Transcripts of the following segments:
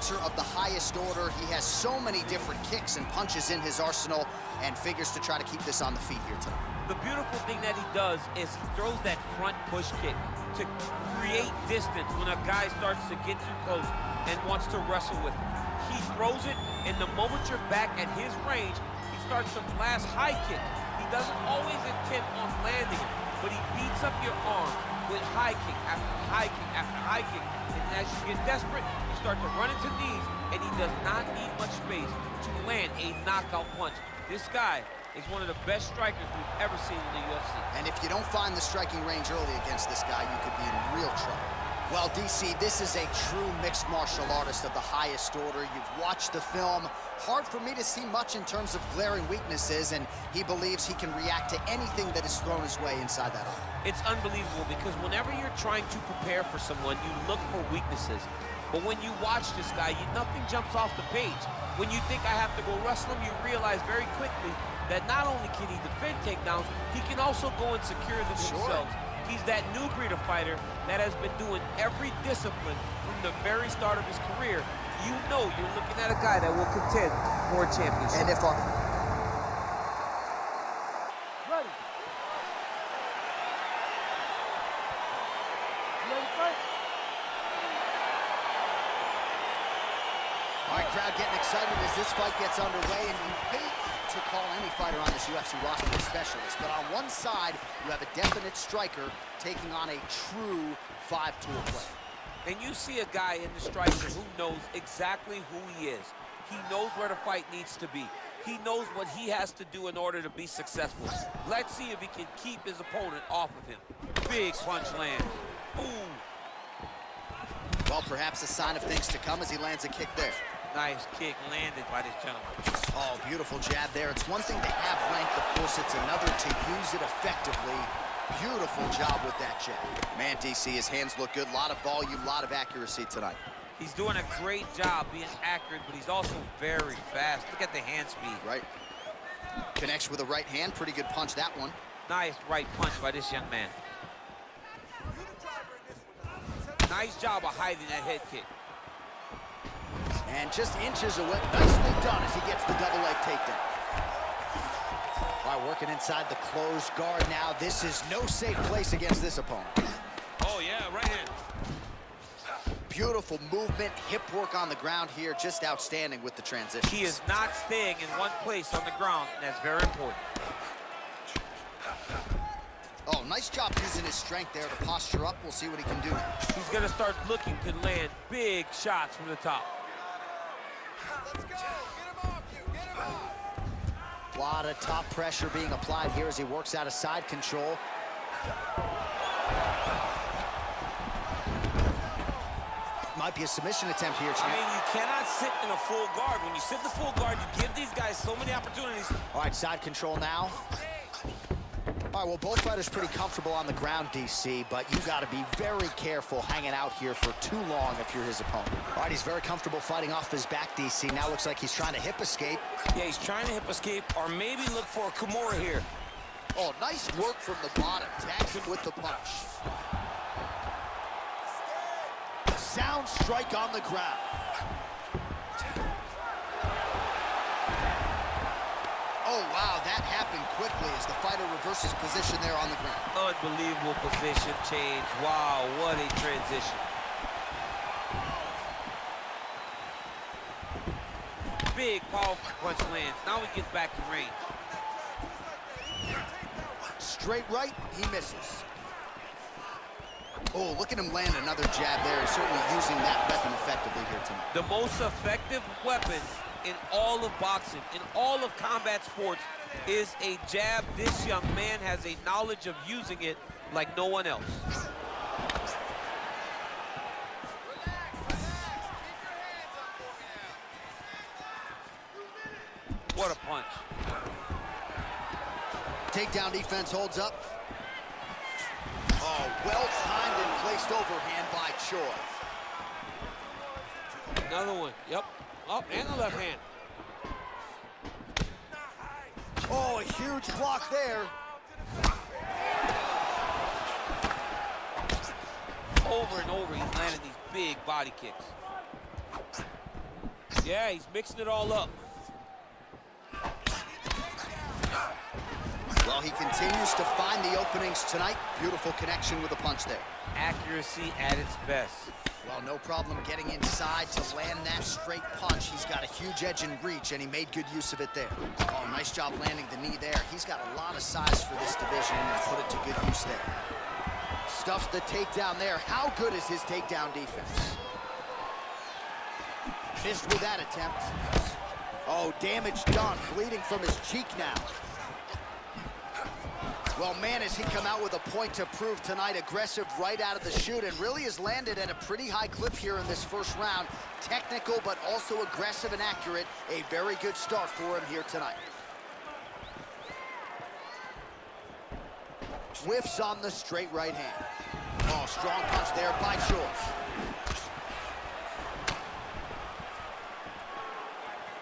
boxer of the highest order. He has so many different kicks and punches in his arsenal and figures to try to keep this on the feet here tonight. The beautiful thing that he does is he throws that front push kick to create distance when a guy starts to get too close and wants to wrestle with him. He throws it, and the moment you're back at his range, he starts to blast high kicks. He doesn't always intend on landing it, but he beats up your arm with high kick after high kick after high kick. And as you get desperate, you start to run into knees, and he does not need much space to land a knockout punch. This guy is one of the best strikers we've ever seen in the UFC. And if you don't find the striking range early against this guy, you could be in real trouble. Well, DC, this is a true mixed martial artist of the highest order. You've watched the film. Hard for me to see much in terms of glaring weaknesses, and he believes he can react to anything that is thrown his way inside that arm. It's unbelievable because whenever you're trying to prepare for someone, you look for weaknesses. But when you watch this guy, nothing jumps off the page. When you think I have to go wrestle him, you realize very quickly that not only can he defend takedowns, he can also go and secure them himself. He's that new breed of fighter that has been doing every discipline from the very start of his career. You know you're looking at a guy that will contend for a championship. And if our... Ready. Ready, fight. All right, crowd getting excited as this fight gets underway, and you hate to call any fighter on this UFC roster a specialist, but on one side, you have a definite striker taking on a true five-tool player. And you see a guy in the striker who knows exactly who he is. He knows where the fight needs to be. He knows what he has to do in order to be successful. Let's see if he can keep his opponent off of him. Big punch land. Ooh. Well, perhaps a sign of things to come as he lands a kick there. Nice kick landed by this gentleman. Oh, beautiful jab there. It's one thing to have length, of course, it's another to use it effectively. Beautiful job with that jab. Man, DC, his hands look good. A lot of volume, a lot of accuracy tonight. He's doing a great job being accurate, but he's also very fast. Look at the hand speed. Right. Connects with a right hand. Pretty good punch, that one. Nice right punch by this young man. Nice job of hiding that head kick. And just inches away. Nicely done as he gets the double leg takedown. All right, working inside the closed guard now. This is no safe place against this opponent. Oh, yeah, right hand. Beautiful movement, hip work on the ground here. Just outstanding with the transition. He is not staying in one place on the ground, and that's very important. Oh, nice job using his strength there to posture up. We'll see what he can do. He's going to start looking to land big shots from the top. Let's go. Get him off you. Get him off. A lot of top pressure being applied here as he works out of side control. Might be a submission attempt here, champ. I mean, you cannot sit in a full guard. When you sit in the full guard, you give these guys so many opportunities. All right, side control now. All right, well, both fighters pretty comfortable on the ground, DC, but you got to be very careful hanging out here for too long if you're his opponent. All right, he's very comfortable fighting off his back, DC. Now looks like he's trying to hip escape. Yeah, he's trying to hip escape or maybe look for a Kimura here. Oh, nice work from the bottom. Tags him with the punch. Sound strike on the ground. Oh, wow, that happened quickly as the fighter reverses position there on the ground. Unbelievable position change. Wow, what a transition. Big, powerful punch lands. Now he gets back to range. Straight right, he misses. Oh, look at him land another jab there. He's certainly using that weapon effectively here tonight. The most effective weapon in all of boxing, in all of combat sports, is a jab. This young man has a knowledge of using it like no one else. What a punch. Takedown defense holds up. Oh, well-timed and placed overhand by Choi. Another one. Yep. Up and the left hand. Oh, a huge block there. Over and over, he's landing these big body kicks. Yeah, he's mixing it all up. Well, he continues to find the openings tonight. Beautiful connection with the punch there. Accuracy at its best. Well, no problem getting inside to land that straight punch. He's got a huge edge in reach, and he made good use of it there. Oh, nice job landing the knee there. He's got a lot of size for this division and put it to good use there. Stuffs the takedown there. How good is his takedown defense? Missed with that attempt. Oh, damage done. Bleeding from his cheek now. Well, man, has he come out with a point to prove tonight. Aggressive right out of the chute and really has landed at a pretty high clip here in this first round. Technical, but also aggressive and accurate. A very good start for him here tonight. Whiffs on the straight right hand. Oh, strong punch there by George.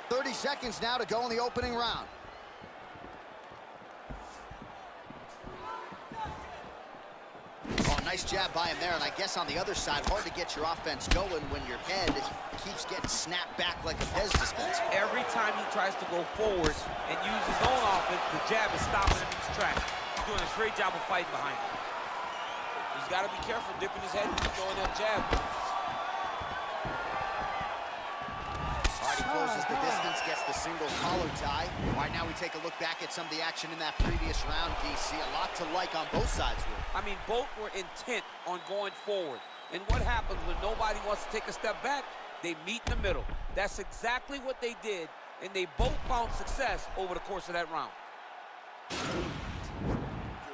30 seconds now to go in the opening round. Oh, nice jab by him there, and I guess on the other side, hard to get your offense going when your head keeps getting snapped back like a Pez dispenser. Every time he tries to go forward and use his own offense, the jab is stopping him in his tracks. He's doing a great job of fighting behind him. He's got to be careful dipping his head when he's throwing that jab. All right, he closes the distance, gets the single collar tie. All right, now we take a look back at some of the action in that previous round, DC. A lot to like on both sides here. I mean, both were intent on going forward. And what happens when nobody wants to take a step back? They meet in the middle. That's exactly what they did, and they both found success over the course of that round. You're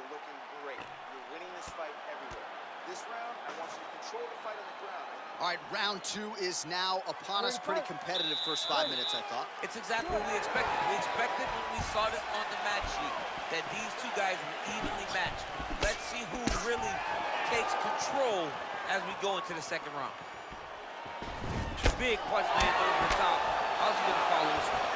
looking great. You're winning this fight everywhere. This round, I want you to control the fight on the ground. All right, round two is now upon us. Pretty competitive first 5 minutes, I thought. It's exactly what we expected. We expected when we saw this on the match sheet that these two guys were evenly matched. Let's see who really takes control as we go into the second round. Big punch lands over the top. How's he gonna follow this one?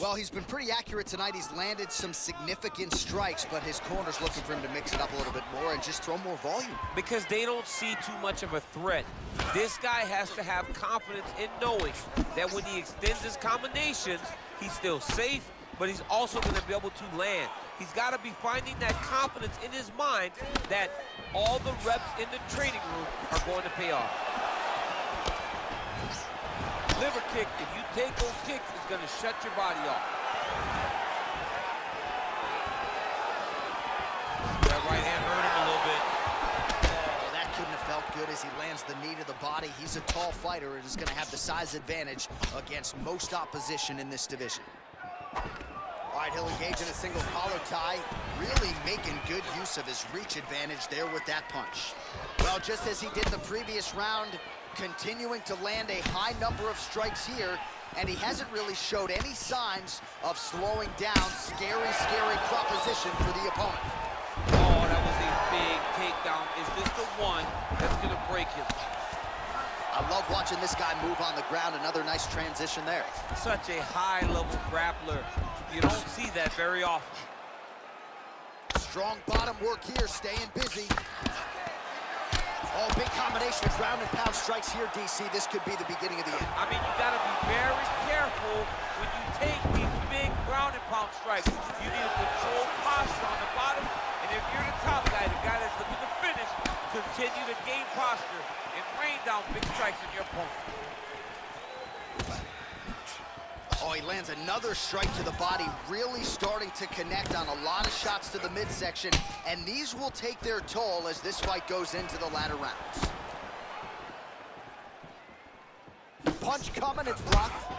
Well, he's been pretty accurate tonight. He's landed some significant strikes, but his corner's looking for him to mix it up a little bit more and just throw more volume. Because they don't see too much of a threat. This guy has to have confidence in knowing that when he extends his combinations, he's still safe, but he's also going to be able to land. He's got to be finding that confidence in his mind that all the reps in the training room are going to pay off. Liver kick, if you take those kicks, it's going to shut your body off. That right hand hurt him a little bit. Oh, that couldn't have felt good as he lands the knee to the body. He's a tall fighter and is going to have the size advantage against most opposition in this division. All right, he'll engage in a single collar tie, really making good use of his reach advantage there with that punch. Well, just as he did the previous round, continuing to land a high number of strikes here, and he hasn't really showed any signs of slowing down. Scary, scary proposition for the opponent. Oh, that was a big takedown. Is this the one that's going to break him? I love watching this guy move on the ground. Another nice transition there. Such a high-level grappler. You don't see that very often. Strong bottom work here, staying busy. Oh, big combination of ground and pound strikes here, DC. This could be the beginning of the end. I mean, you got to be very careful when you take these big ground and pound strikes. You need a controlled posture on the bottom, and if you're the top guy, the guy that's looking to finish, continue to gain posture and rain down big strikes on your opponent. Oh, he lands another strike to the body, really starting to connect on a lot of shots to the midsection, and these will take their toll as this fight goes into the latter rounds. Punch coming, it's blocked.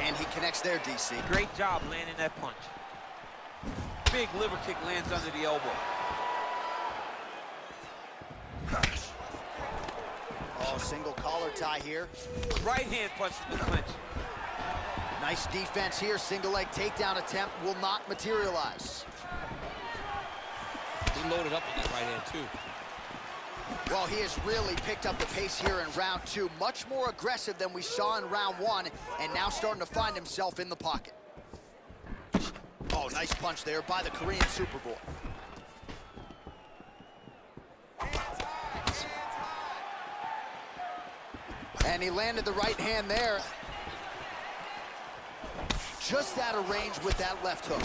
And he connects there, DC. Great job landing that punch. Big liver kick lands under the elbow. Oh, single collar tie here. Right hand punch to the clinch. Nice defense here. Single leg takedown attempt will not materialize. He loaded up on that right hand, too. Well, he has really picked up the pace here in round two. Much more aggressive than we saw in round one, and now starting to find himself in the pocket. Oh, nice punch there by the Korean Superboy. And he landed the right hand there. Just out of range with that left hook.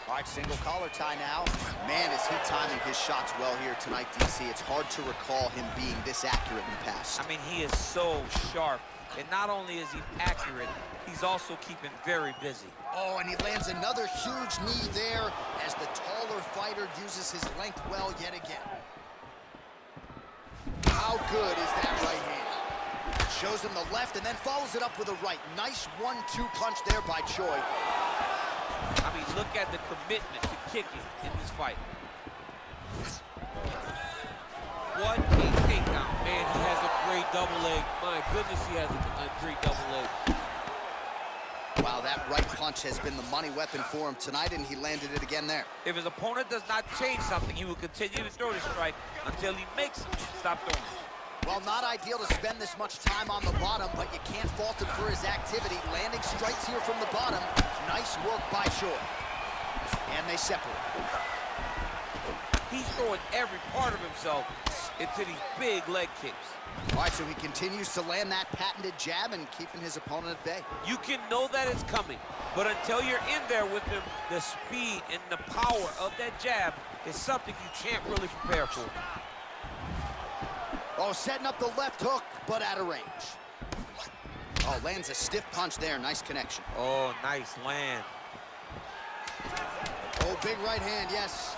All right, single collar tie now. Man, is he timing his shots well here tonight, DC. It's hard to recall him being this accurate in the past. I mean, he is so sharp. And not only is he accurate, he's also keeping very busy. Oh, and he lands another huge knee there as the taller fighter uses his length well yet again. How good is that right hand? Shows him the left and then follows it up with a right. Nice 1-2 punch there by Choi. I mean, look at the commitment to kicking in this fight. What a takedown. Man, he has a great double leg. My goodness, he has a great double leg. Wow, that right punch has been the money weapon for him tonight, and he landed it again there. If his opponent does not change something, he will continue to throw the strike until he makes him stop throwing. Well, not ideal to spend this much time on the bottom, but you can't fault him for his activity. Landing strikes here from the bottom. Nice work by Choi. And they separate. He's throwing every part of himself into these big leg kicks. All right, so he continues to land that patented jab and keeping his opponent at bay. You can know that it's coming, but until you're in there with him, the speed and the power of that jab is something you can't really prepare for. Oh, setting up the left hook, but out of range. Oh, lands a stiff punch there. Nice connection. Oh, nice land. Oh, big right hand, yes.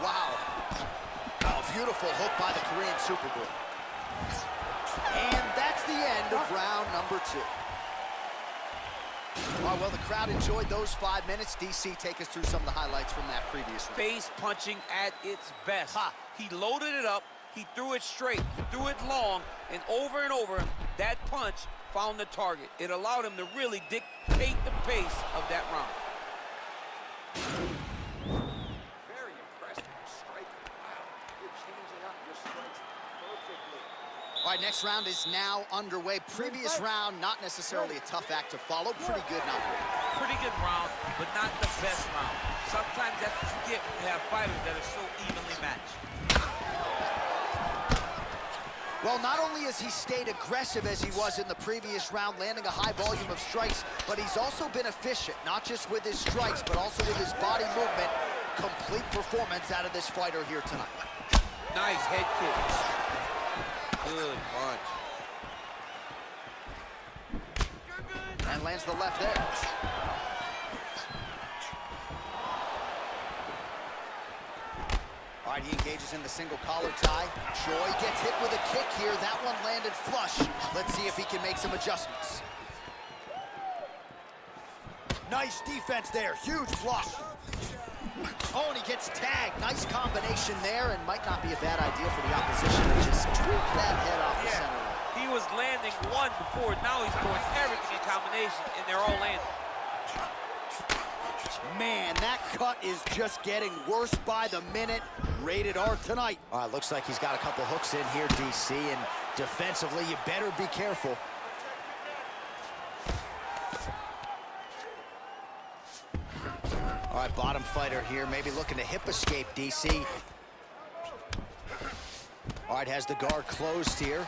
Wow. Oh, beautiful hook by the Korean Superboy. And that's the end of round number two. Oh, well, the crowd enjoyed those 5 minutes. DC, take us through some of the highlights from that previous round. Face punching at its best. Ha. He loaded it up, he threw it straight, he threw it long, and over, that punch found the target. It allowed him to really dictate the pace of that round. Very impressive striking. Wow, you're changing up your strikes perfectly. All right, next round is now underway. Previous round, not necessarily a tough act to follow. Pretty good, not great. Pretty good round, but not the best round. Sometimes that's what you get when you have fighters that are so evenly matched. Well, not only has he stayed aggressive as he was in the previous round, landing a high volume of strikes, but he's also been efficient, not just with his strikes, but also with his body movement. Complete performance out of this fighter here tonight. Nice head kick. Good punch. And lands the left there. All right, he engages in the single collar tie. Choi gets hit with a kick here. That one landed flush. Let's see if he can make some adjustments. Nice defense there. Huge block. Oh, and he gets tagged. Nice combination there, and might not be a bad idea for the opposition to just tweak that head off the center line. He was landing one before. Now he's throwing everything in combination, and they're all landing. Man, that cut is just getting worse by the minute. Rated R tonight. All right, looks like he's got a couple hooks in here, DC, and defensively, you better be careful. All right, bottom fighter here, maybe looking to hip escape, DC. All right, has the guard closed here.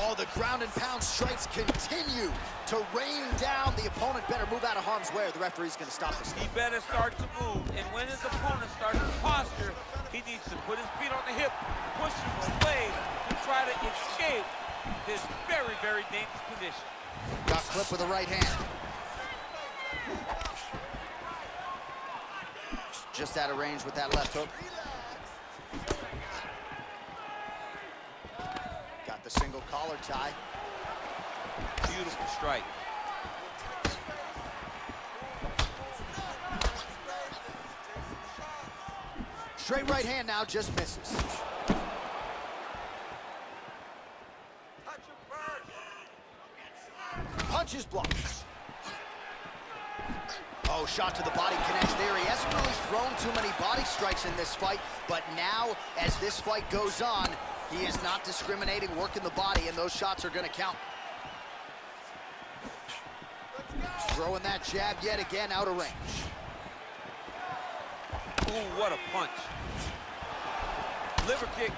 Oh, the ground and pound strikes continue to rain down. The opponent better move out of harm's way or the referee's going to stop this. He better start to move, and when his opponent starts to posture, he needs to put his feet on the hip, push him away to try to escape this very, very dangerous position. Got clipped with the right hand. Just out of range with that left hook. Got the single collar tie. Beautiful strike. Straight right hand now, just misses. Punches blocked. Oh, shot to the body connects there. He hasn't really thrown too many body strikes in this fight, but now, as this fight goes on, he is not discriminating, working the body, and those shots are going to count. Throwing that jab yet again out of range. Ooh, what a punch. Liver kick.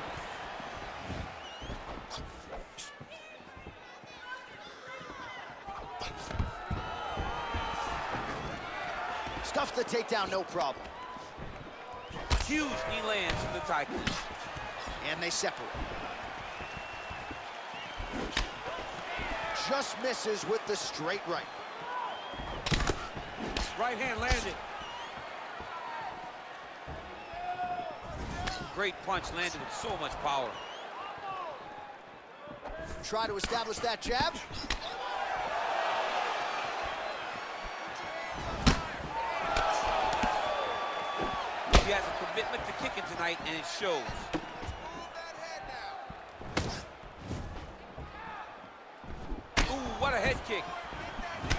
Stuffs the takedown, no problem. Huge knee lands in the tie clinch. And they separate. Just misses with the straight right. Right hand landed. Great punch landed with so much power. Try to establish that jab. He has a commitment to kicking tonight, and it shows. Ooh, what a head kick.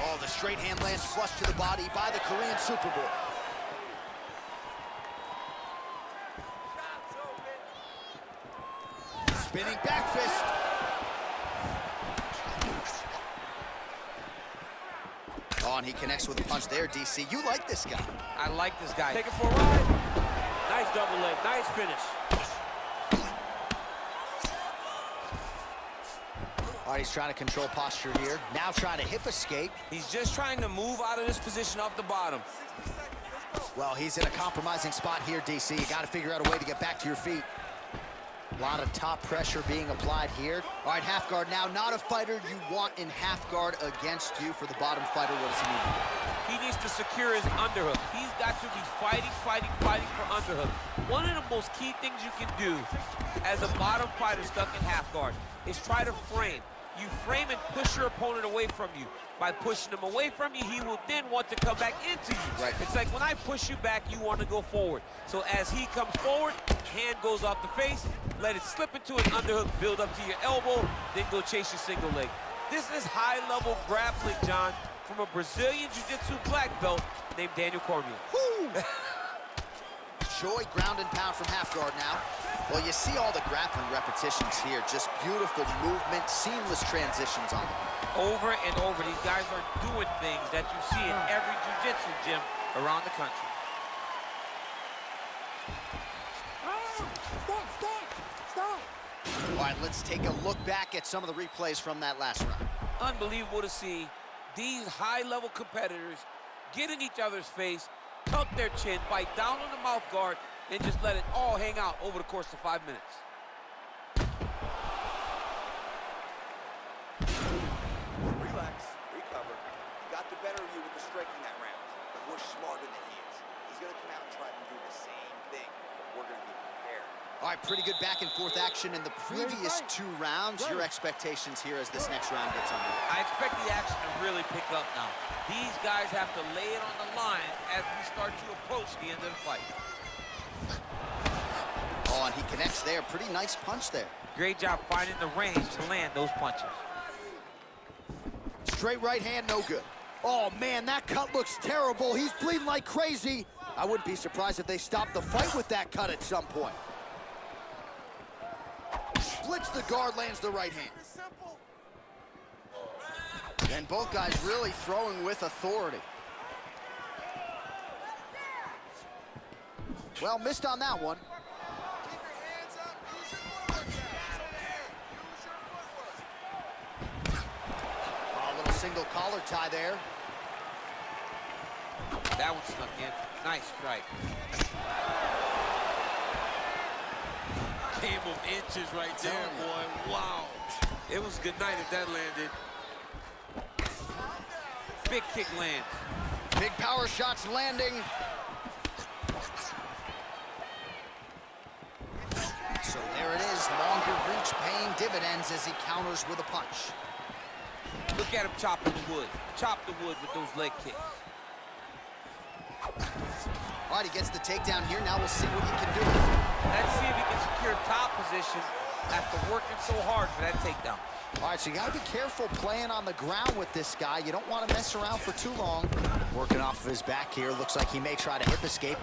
Oh, the straight hand lands flush to the body by the Korean Superboy. Spinning back fist. Oh, and he connects with a punch there, DC. You like this guy. I like this guy. Take it for a ride. Nice double leg, nice finish. All right, he's trying to control posture here. Now trying to hip escape. He's just trying to move out of this position off the bottom. Well, he's in a compromising spot here, DC. You got to figure out a way to get back to your feet. A lot of top pressure being applied here. All right, half guard now. Not a fighter you want in half guard against you. For the bottom fighter, what does he need to do? He needs to secure his underhook. He's got to be fighting for underhook. One of the most key things you can do as a bottom fighter stuck in half guard is try to frame. You frame and push your opponent away from you. By pushing him away from you, he will then want to come back into you. Right. It's like when I push you back, you want to go forward. So as he comes forward, hand goes off the face, let it slip into an underhook, build up to your elbow, then go chase your single leg. This is high-level grappling, John, from a Brazilian Jiu-Jitsu black belt named Daniel Cormier. Woo! Choi ground and pound from half guard now. Well, you see all the grappling repetitions here. Just beautiful movement, seamless transitions on them. Over and over, these guys are doing things that you see in every jiu-jitsu gym around the country. Stop. All right, let's take a look back at some of the replays from that last round. Unbelievable to see these high-level competitors get in each other's face, tuck their chin, bite down on the mouth guard, and just let it all hang out over the course of 5 minutes. Relax, recover. He got the better of you with the striking that round. But we're smarter than he is. He's going to come out and try to do the same thing. We're going to be prepared. All right, pretty good back and forth action in the previous 2 rounds. Your expectations here as this next round gets underway? I expect the action to really pick up now. These guys have to lay it on the line as we start to approach the end of the fight. Oh, and he connects there. Pretty nice punch there. Great job finding the range to land those punches. Straight right hand, no good. Oh, man, that cut looks terrible. He's bleeding like crazy. I wouldn't be surprised if they stopped the fight with that cut at some point. Splits the guard, lands the right hand. And both guys really throwing with authority. Well, missed on that one. A little single collar tie there. That one snuck in. Nice strike. Game of inches right there, boy. Wow. It was good night if that landed. Big kick lands. Big power shots landing. So there it is, longer reach paying dividends as he counters with a punch. Look at him chopping the wood. Chop the wood with those leg kicks. All right, he gets the takedown here. Now we'll see what he can do. Let's see if he can secure top position after working so hard for that takedown. All right, so you got to be careful playing on the ground with this guy. You don't want to mess around for too long. Working off of his back here. Looks like he may try to hip escape.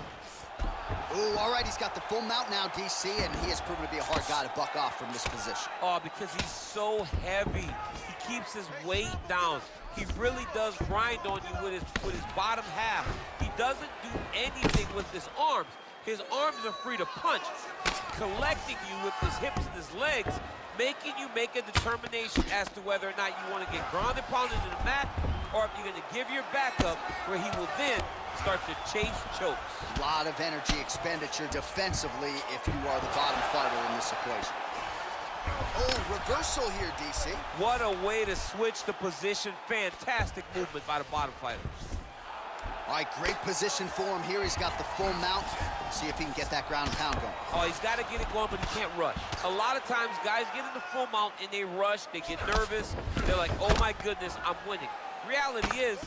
Ooh, all right, he's got the full mount now, DC, and he has proven to be a hard guy to buck off from this position. Oh, because he's so heavy. He keeps his weight down. He really does grind on you with his bottom half. He doesn't do anything with his arms. His arms are free to punch. He's collecting you with his hips and his legs, making you make a determination as to whether or not you want to get grounded, pounded to the mat, or if you're going to give your back up, where he will then start to chase chokes. A lot of energy expenditure defensively if you are the bottom fighter in this equation. Oh, reversal here, DC. What a way to switch the position. Fantastic movement by the bottom fighter. All right, great position for him here. He's got the full mount. See if he can get that ground and pound going. Oh, he's got to get it going, but he can't rush. A lot of times, guys get in the full mount and they rush, they get nervous. They're like, oh my goodness, I'm winning. Reality is,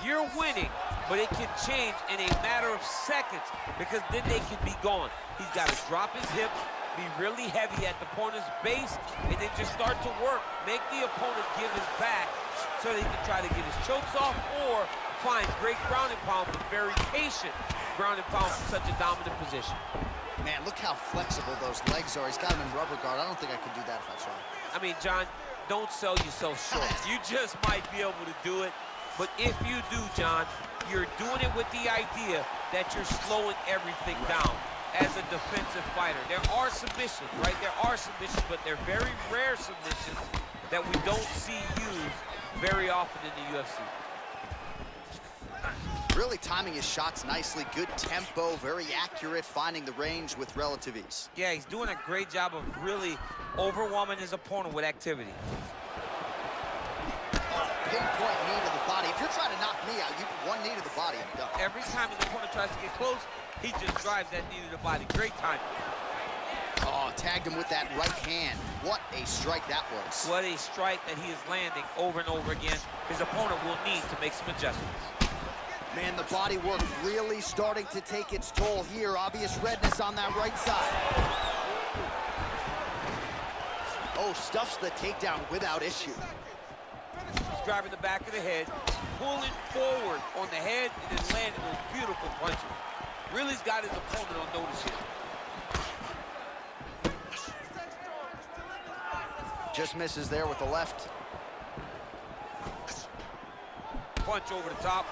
you're winning, but it can change in a matter of seconds because then they can be gone. He's got to drop his hips, be really heavy at the opponent's base, and then just start to work. Make the opponent give his back so that he can try to get his chokes off or find great ground and pound, but very patient ground and pound from such a dominant position. Man, look how flexible those legs are. He's got them in rubber guard. I don't think I could do that if I tried. I mean, John, don't sell yourself short. You just might be able to do it, but if you do, John, you're doing it with the idea that you're slowing everything down as a defensive fighter. There are submissions, right? There are submissions, but they're very rare submissions that we don't see used very often in the UFC. Really timing his shots nicely. Good tempo, very accurate, finding the range with relative ease. Yeah, he's doing a great job of really overwhelming his opponent with activity. Pinpoint knee to the body. If you're trying to knock me out, you one knee to the body and done. Every time his opponent tries to get close, he just drives that knee to the body. Great timing. Oh, tagged him with that right hand. What a strike that was. What a strike that he is landing over and over again. His opponent will need to make some adjustments. Man, the body work really starting to take its toll here. Obvious redness on that right side. Oh, stuffs the takedown without issue. He's driving the back of the head, pulling forward on the head, and then landing those beautiful punches. Really's got his opponent on notice here. Just misses there with the left. Punch over the top.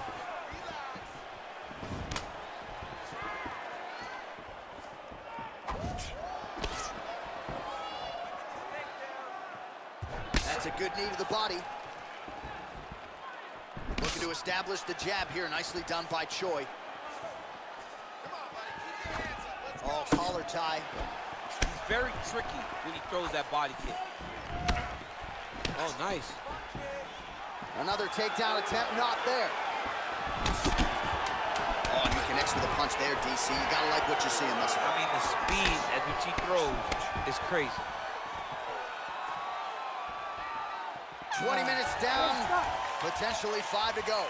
That's a good knee to the body. Looking to establish the jab here. Nicely done by Choi. Oh, collar tie. He's very tricky when he throws that body kick. Oh, nice. Another takedown attempt, not there. Oh, and he connects with a punch there, DC. You gotta like what you're seeing thus far. I mean, the speed at which he throws is crazy. 20 minutes down, potentially 5 to go. All right,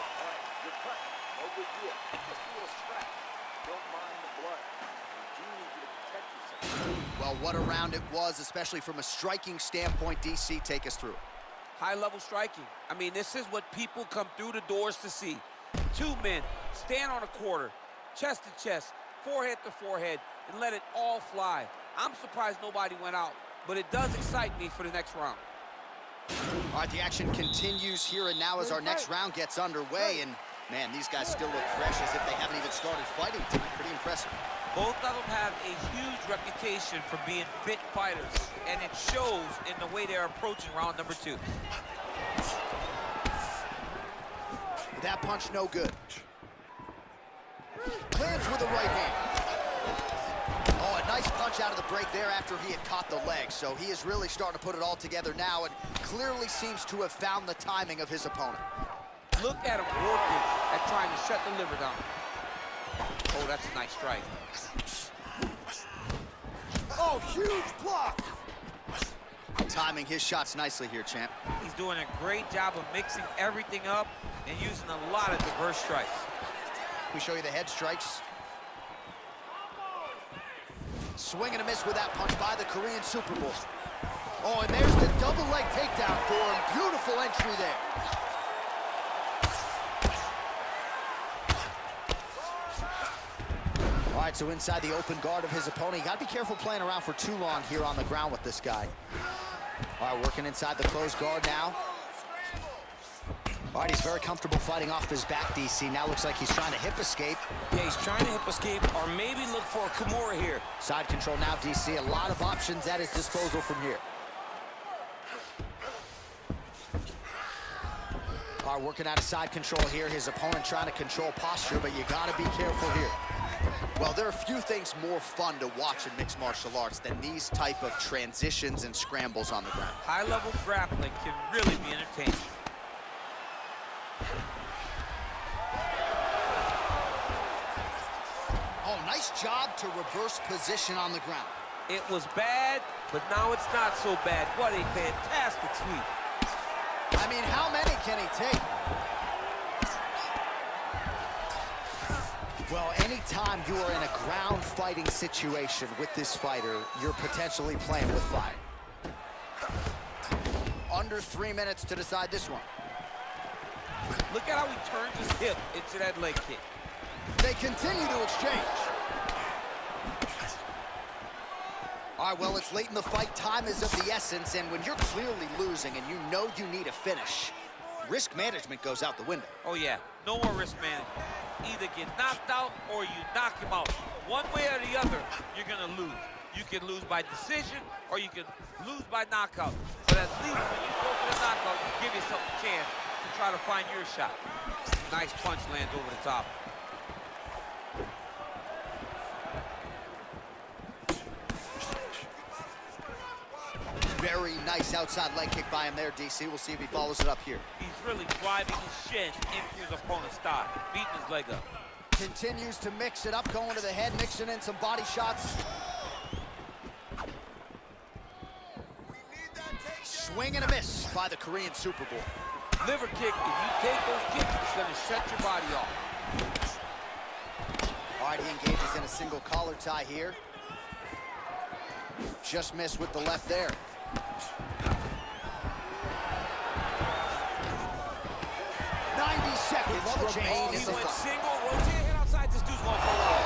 you're cut. No big deal. Just a little scratch. Don't mind the blood. We do need you to protect yourself. Well, what a round it was, especially from a striking standpoint. DC, take us through. High-level striking. I mean, this is what people come through the doors to see. Two men stand on a quarter, chest to chest, forehead to forehead, and let it all fly. I'm surprised nobody went out, but it does excite me for the next round. All right, the action continues here and now as our next round gets underway. And, man, these guys still look fresh as if they haven't even started fighting tonight. Pretty impressive. Both of them have a huge reputation for being fit fighters, and it shows in the way they're approaching round number 2. That punch no good. Lands with the right hand. Oh, a nice punch out of the break there after he had caught the leg. So he is really starting to put it all together now and clearly seems to have found the timing of his opponent. Look at him working at trying to shut the liver down. Oh, that's a nice strike. Oh, huge block. Timing his shots nicely here, champ. He's doing a great job of mixing everything up and using a lot of diverse strikes. We show you the head strikes. Swing and a miss with that punch by the Korean Super Bowl. Oh, and there's the double leg takedown for him. Beautiful entry there. All right, so inside the open guard of his opponent. You got to be careful playing around for too long here on the ground with this guy. All right, working inside the closed guard now. All right, he's very comfortable fighting off his back, DC. Now looks like he's trying to hip escape. Yeah, he's trying to hip escape or maybe look for a Kimura here. Side control now, DC. A lot of options at his disposal from here. All right, working out of side control here. His opponent trying to control posture, but you got to be careful here. Well, there are a few things more fun to watch in mixed martial arts than these type of transitions and scrambles on the ground. High-level grappling can really be entertaining. Oh, nice job to reverse position on the ground. It was bad, but now it's not so bad. What a fantastic sweep. I mean, how many can he take? Well, anytime you are in a ground fighting situation with this fighter, you're potentially playing with fire. Under 3 minutes to decide this one. Look at how he turns his hip into that leg kick. They continue to exchange. All right, well, it's late in the fight. Time is of the essence, and when you're clearly losing and you know you need a finish, risk management goes out the window. Oh, yeah. No more risk management. Either get knocked out or you knock him out. One way or the other, you're going to lose. You can lose by decision or you can lose by knockout. But at least when you go for the knockout, you give yourself a chance to try to find your shot. Nice punch lands over the top. Very nice outside leg kick by him there, DC. We'll see if he follows it up here. He's really driving his shin into his opponent's thigh, beating his leg up. Continues to mix it up, going to the head, mixing in some body shots. Swing and a miss by the Korean Super Bowl. Liver kick, if you take those kicks, it's going to shut your body off. All right, he engages in a single collar tie here. Just missed with the left there. 90 seconds remain in the fight. Single, rotate, hit outside. This dude's going for a ride.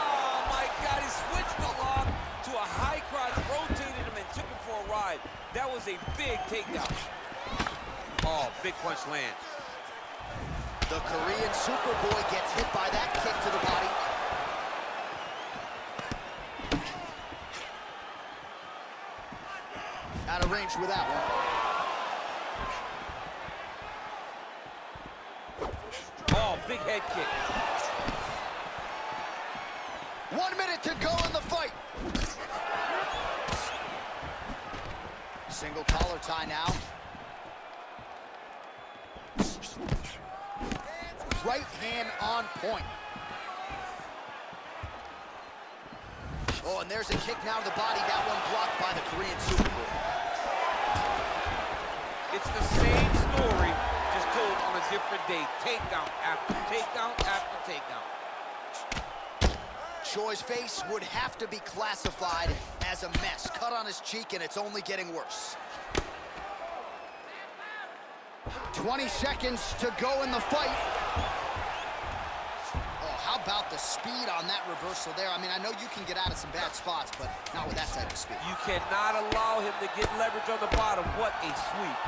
Oh, my God. He switched along to a high cross, rotated him, and took him for a ride. That was a big takedown. Oh, big punch land. The Korean Superboy gets hit by that kick to the body. Out of range with that one. Oh, big head kick. 1 minute to go in the fight. Single collar tie now. Right hand on point. Oh, and there's a kick now to the body. That one blocked by the Korean Superboy. It's the same story, just told on a different day. Takedown after takedown after takedown. Choi's face would have to be classified as a mess. Cut on his cheek, and it's only getting worse. 20 seconds to go in the fight. Oh, how about the speed on that reversal there? I mean, I know you can get out of some bad spots, but not with that type of speed. You cannot allow him to get leverage on the bottom. What a sweep.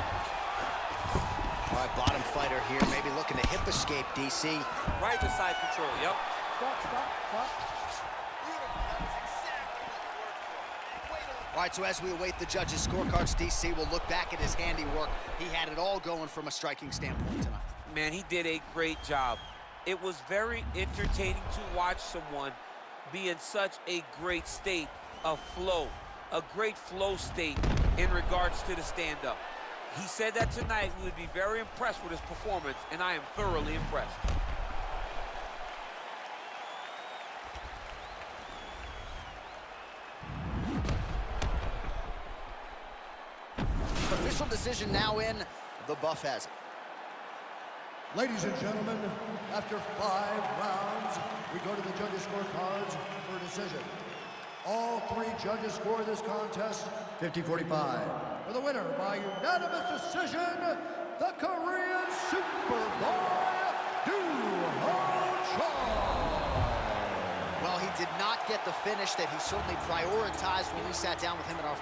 All right, bottom fighter here, maybe looking to hip escape, DC. Right to side control, yep. All right, so as we await the judges' scorecards, DC will look back at his handiwork. He had it all going from a striking standpoint tonight. Man, he did a great job. It was very entertaining to watch someone be in such a great state of flow, a great flow state in regards to the stand-up. He said that tonight we would be very impressed with his performance, and I am thoroughly impressed. Official decision now in. The buff has it. Ladies and gentlemen, after 5 rounds, we go to the judges' scorecards for a decision. All three judges score this contest 50-45. For the winner by unanimous decision, the Korean Superboy, doohochoi. Well, he did not get the finish that he certainly prioritized when we sat down with him in our